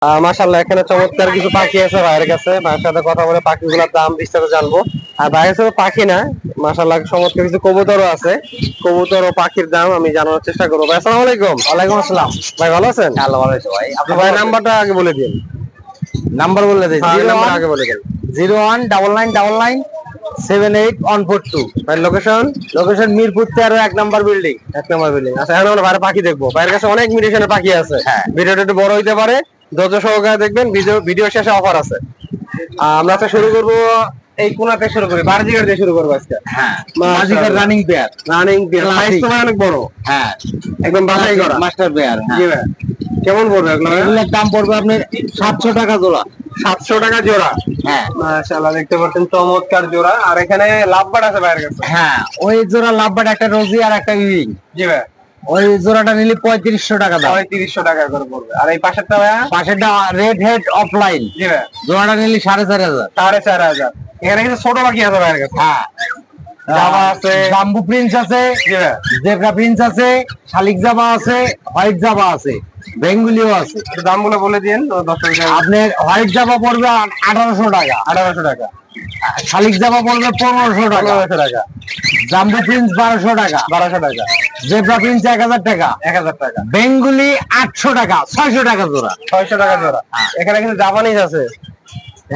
মাশাআল্লাহ এখানে চমৎকার কিছু পাখি আছে ভাইয়ের কাছে। ভাইয়ের সাথে কথা বলে পাখিগুলোর দাম বিস্তারিত জানবো। আর ভাইয়ের সাথে পাখি না, মাশাআল্লাহ চমৎকার কিছু কবুতরও আছে। কবুতর ও পাখির দাম আমি জানার চেষ্টা করবো। ভাই আসসালামু আলাইকুম। ওয়ালাইকুম আসসালাম। ভাই ভালো আছেন? আল্লাহ ভালো আছে ভাই। আপনি ভাই নাম্বারটা আগে বলে দিন। নাম্বার বলে দেন নাম্বার আগে বলে দিন। 0199997814। ভাই লোকেশন? লোকেশন মিরপুর 13 এক নাম্বার বিল্ডিং। 1 নম্বর বিল্ডিং। আচ্ছা এখন আমরা বাইরে পাখি দেখবো। ভাইয়ের কাছে অনেক মিউটেশনের পাখি আছে। হ্যাঁ। ভিডিওটা একটু বড় হইতে পারে, ধৈর্য সহকারে দেখবেন। ভিডিও শেষে অফার আছে। আমরা তো শুরু করবো এই কোনাতে শুরু করি, বারজিগার দিয়ে শুরু করবো আজকে। হ্যাঁ, বাজিকার running pair. Running pair size তো অনেক বড়। হ্যাঁ, একদম বাছাই করা মাস্টার পেয়ার। জি ভাই। কেমন পড়বে এগুলো? এগুলোর দাম পড়বে আপনার 700 টাকা জোড়া। 700 টাকা জোড়া। হ্যাঁ মাশাআল্লাহ দেখতে পাচ্ছেন চমৎকার জোড়া। আর এখানে লাভবার্ড আছে ভাইয়ের কাছে। হ্যাঁ, ওই জোড়া লাভবার্ড, একটা রোজি আর একটা ইউইং। জি ভাই। ওই জোড়াটা নিলে 3500 টাকা দাম। 3500 টাকা করে পড়বে। আর এই পাশেরটা ভাইয়া? পাশেরটা রেড হেড অফলাইন। জি ভাই। জোড়াটা নিলে 4500। 4500। এখানে কিন্তু ছোট পাখি আছে ভাইয়ের কাছে। হ্যাঁ, জাভা আছে, জাম্বু প্রিন্স আছে, জি ভাই। জেব্রা প্রিন্স আছে, শালিক জাভা আছে, হোয়াইট জাভা আছে, বেঙ্গুলিও আছে। একটু দামগুলো বলে দিন দর্শকদের। আপনার হোয়াইট জাভা পড়বে 1800 টাকা, 1800 টাকা। শালিক জাভা পড়বে 1500 টাকা, 1500 টাকা। জাম্বু প্রিন্স 1200 টাকা, 1200 টাকা। জেব্রা প্রিন্স 1000 টাকা, 1000 টাকা। বেঙ্গুলি 800 টাকা, 600 টাকা জোড়া। 600 টাকা জোড়া। এখানে কিন্তু জাপানিজ আছে।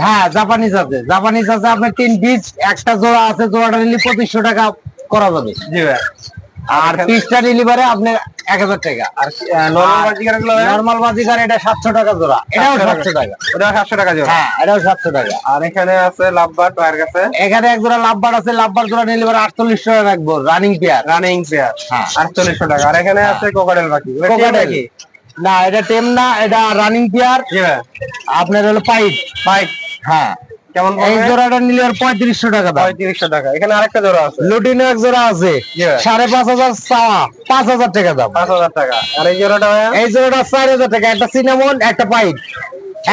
হ্যাঁ, জাপানিজ আছে। জাপানিজ আছে আপনার 3 পিস, একটা জোড়া আছে, জোড়াটা নিলে 2500 টাকা করা যাবে। জি ভাই। আর পিসটা ডেলিভারি আপনার 1000 টাকা। আর নরমাল বাজিকার গুলো? নরমাল বাজিকার এটা 700 টাকা জোড়া, এটাও 700 টাকা। ওটা 700 টাকা জোড়া। হ্যাঁ, এটাও 700 টাকা। আর এখানে আছে লাভবার্ড ভাইয়ের কাছে। এখানে এক জোড়া লাভবার্ড আছে, লাভবার্ড জোড়া নিলে 4800 টাকা রাখবো, রানিং পেয়ার। Running pair. হ্যাঁ, 4800 টাকা। আর এখানে আছে কোকাটেল পাখি। কোকাটেল না, এটা টেম না, এটা রানিং পেয়ার। জি ভাই। আপনার হলো পাইপ। পাইপ। হ্যাঁ, কেমন এই পড়বে? জোড়াটা নিলে 3500 টাকা দাম। 3500 টাকা। এখানে আরেকটা জোড়া আছে। লুটিনো এক জোড়া আছে, জি ভাই। 5500 চাওয়া, 5000 টাকা দাম। 5000 টাকা। আর এই জোড়াটা ভাইয়া? এই জোড়াটা 4000 টাকা। একটা সিনামন, একটা পাইপ,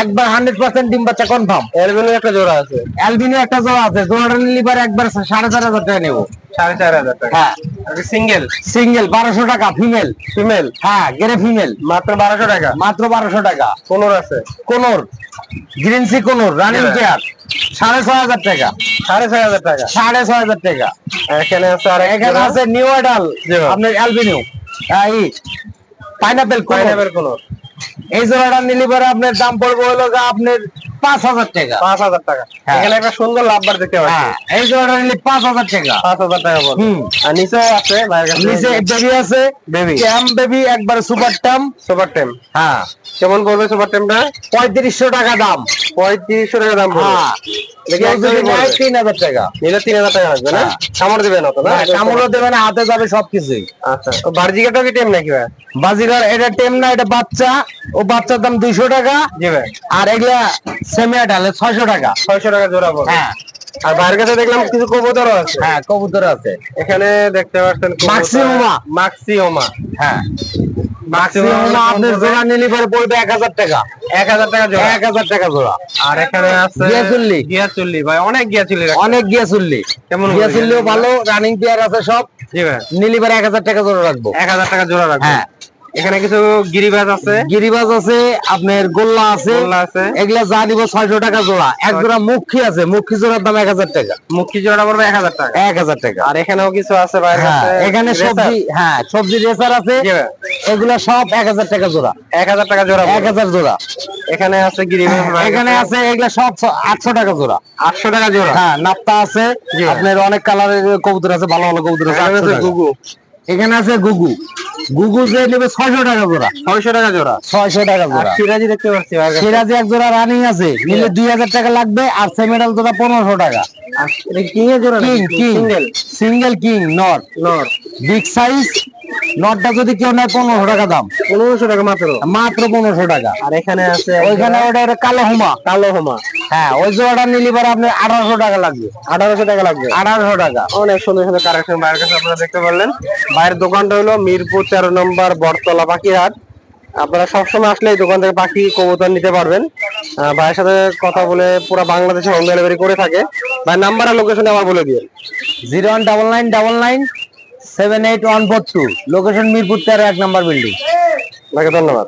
একবার 100% ডিম বাচ্চা কনফার্ম। এলবিনো একটা জোড়া আছে। অ্যালবিনো একটা জোড়া আছে, জোড়াটা নিলে পরে একবার 4500 টাকা নেবো। 4500 টাকা। হ্যাঁ, আর সিঙ্গেল? সিঙ্গেল 1200 টাকা, ফিমেল। ফিমেল? হ্যাঁ, গেরে ফিমেল, মাত্র 1200 টাকা। মাত্র 1200 টাকা। কোনর আছে? কোনর, গ্রিনসি কোনর, রানিং হ্যাঁ। পেয়ার, 6500 টাকা। 6500 টাকা। 6500 টাকা। এখানে আছে আর এখানে আছে নিউ আইডাল, জি ভাই। আপনার অ্যালবিনো, এই পাইনাপেল কোনর। পাইনাপেল কোনর। এই জোড়াটা নিলে পরে আপনার দাম পড়বে হলো গা আপনার 5000 টাকা। 5000 টাকা। হ্যাঁ। এখানে একটা সুন্দর লাভবার দেখতে পাচ্ছি। হ্যাঁ, এই জোড়াটা নিলে 5000 টাকা। 5000 টাকা পড়বে। হুম। আর নিচেও আছে ভাইয়ের কাছে। নিচে বেবি আছে, বেবি। ট্যাম বেবি, একবার সুপার ট্যাম। সুপার টেম। হ্যাঁ, কেমন পড়বে সুপার টেমটা? 3500 টাকা দাম। 3500 টাকা দাম পড়বে। হ্যাঁ, দেখি কেউ যদি একদমই নেয় পড়বে। 3000 টাকা। নিলে 3000 টাকা আসবে না? হ্যাঁ। কামড় দিবে না তো না? কামড়ও দেবে না, হাতে যাবে সবকিছুই। আচ্ছা। ও বার্জিকাটা কি টেম নাকি ভাই? বাজিগার এটা টেম না, এটা বাচ্চা। ও বাচ্চার দাম 200 টাকা। জি ভাই। আর এগুলা সেমি আডালে 600 টাকা। 600 টাকা জোড়া পড়বে। হ্যাঁ। আর ভাইয়ের কাছে দেখলাম কিছু কবুতরও আছে। হ্যাঁ, কবুতর আছে। এখানে দেখতে পাচ্ছেন কবুতর। মাক্সিমা। মাক্সিমা। হ্যাঁ, মাক্সিমা আপনার জোড়া নিলে পরে পড়বে 1000 টাকা। 1000 টাকা জোড়া। 1000 টাকা জোড়া। আর এখানে আছে গিয়াচুল্লি। গিয়াচুল্লি ভাই, অনেক গিয়াচুল্লি রাখছে। অনেক গিয়াচুল্লি। কেমন করে গিয়াচুল্লিও ভালো, রানিং পেয়ার আছে সব। জি ভাই। নিলে পরে 1000 টাকা জোড়া রাখবো। 1000 টাকা জোড়া রাখবে। হ্যাঁ। এখানে কিছু গিরিবাজ আছে। গিরিবাজ আছে, আপনার গোল্লা আছে। গোল্লা আছে। এগুলা যা নিব 600 টাকা জোড়া। এক জোড়া মুখী আছে, মুখী জোড়ার দাম 1000 টাকা। মুখী জোড়া পড়বে 1000 টাকা। 1000 টাকা। আর এখানেও কিছু আছে ভাইয়ের হ্যাঁ, কাছে। এখানে সবজি, হ্যাঁ সবজি রেসার আছে। জি ভাই। এগুলা সব 1000 টাকা জোড়া। 1000 টাকা জোড়া পড়বে। 1000 জোড়া। এখানে আছে গিরিবাজ ভাইয়ের এখানে কাছে। আছে এগুলা সব 800 টাকা জোড়া। 800 টাকা জোড়া। হ্যাঁ, নাপ্তা আছে। জি ভাই। আপনার অনেক কালারের কবুতর আছে, ভালো ভালো কবুতর আছে। এখানে 800 আছে টাকা। গুগু। এখানে আছে গুগু। গুগু যে নেবে 600 টাকা জোড়া। 600 টাকা জোড়া। 600 টাকা আর জোড়া। সিরাজি দেখতে পাচ্ছি ভাইয়ের কাছে। সিরাজি এক জোড়া রানিং আছে, নিলে 2000 টাকা লাগবে। আর সেমিডাল জোড়া 1500 টাকা। আর এটা কিং এর জোড়া কিং, নাকি? King single. Single king knot, নর। Big size. নটটা যদি কেউ নেয় 1500 টাকা দাম। 1500 টাকা মাত্র। মাত্র 1500 টাকা। আর এখানে আছে ওইখানে ওটা কালো হুমা। কালো হোমা। হ্যাঁ, ওই জোড়াটা নিলে পরে আপনার 1800 টাকা লাগবে। 1800 টাকা লাগবে। 1800 টাকা। অনেক সুন্দর সুন্দর কালেকশন ভাইয়ের কাছে আপনারা দেখতে পারলেন। ভাইয়ের দোকানটা হলো মিরপুর 13 নম্বর বটতলা পাখিরহাট। আপনারা সবসময় আসলে এই দোকান থেকে পাখি কবুতর নিতে পারবেন। ভাইয়ের সাথে কথা বলে পুরো বাংলাদেশে হোম ডেলিভারি করে থাকে। ভাই নাম্বার আর লোকেশন আবার বলে দিন। 0199997814, লোকেশন মিরপুর 13 এক নাম্বার বিল্ডিং। আপনাকে ধন্যবাদ।